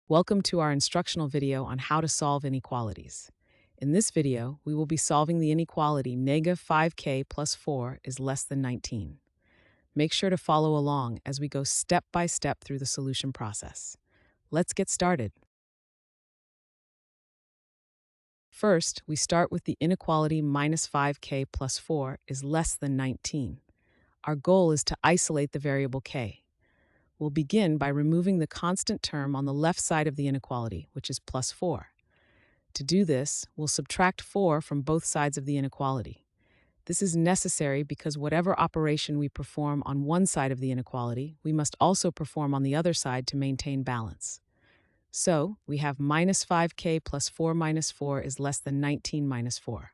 Welcome to our instructional video on how to solve inequalities. In this video, we will be solving the inequality negative 5k plus 4 is less than 19. Make sure to follow along as we go step by step through the solution process. Let's get started. First, we start with the inequality minus 5k plus 4 is less than 19. Our goal is to isolate the variable k. We'll begin by removing the constant term on the left side of the inequality, which is plus 4. To do this, we'll subtract 4 from both sides of the inequality. This is necessary because whatever operation we perform on one side of the inequality, we must also perform on the other side to maintain balance. So, we have minus 5k plus 4 minus 4 is less than 19 minus 4.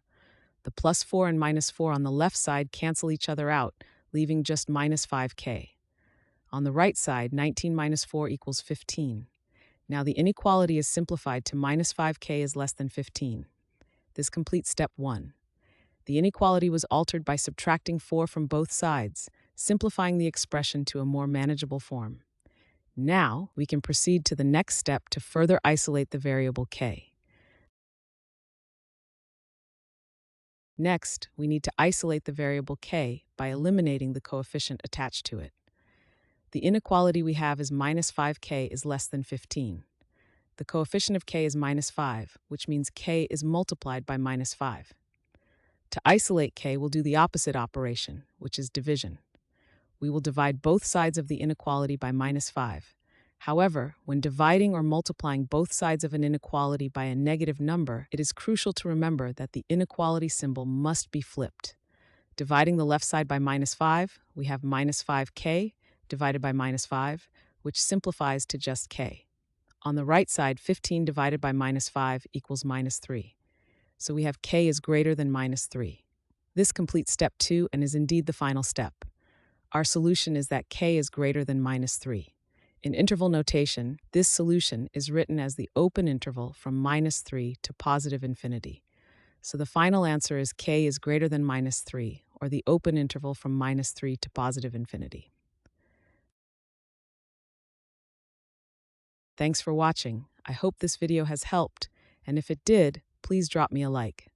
The plus 4 and minus 4 on the left side cancel each other out, leaving just minus 5k. On the right side, 19 minus 4 equals 15. Now the inequality is simplified to minus 5k is less than 15. This completes step 1. The inequality was altered by subtracting 4 from both sides, simplifying the expression to a more manageable form. Now we can proceed to the next step to further isolate the variable k. Next, we need to isolate the variable k by eliminating the coefficient attached to it. The inequality we have is minus 5k is less than 15. The coefficient of k is minus 5, which means k is multiplied by minus 5. To isolate k, we'll do the opposite operation, which is division. We will divide both sides of the inequality by minus 5. However, when dividing or multiplying both sides of an inequality by a negative number, it is crucial to remember that the inequality symbol must be flipped. Dividing the left side by minus 5, we have minus 5k divided by minus 5, which simplifies to just k. On the right side, 15 divided by minus 5 equals minus 3. So we have k is greater than minus 3. This completes step 2 and is indeed the final step. Our solution is that k is greater than minus 3. In interval notation, this solution is written as the open interval from minus 3 to positive infinity. So the final answer is k is greater than minus 3, or the open interval from minus 3 to positive infinity. Thanks for watching. I hope this video has helped, and if it did, please drop me a like.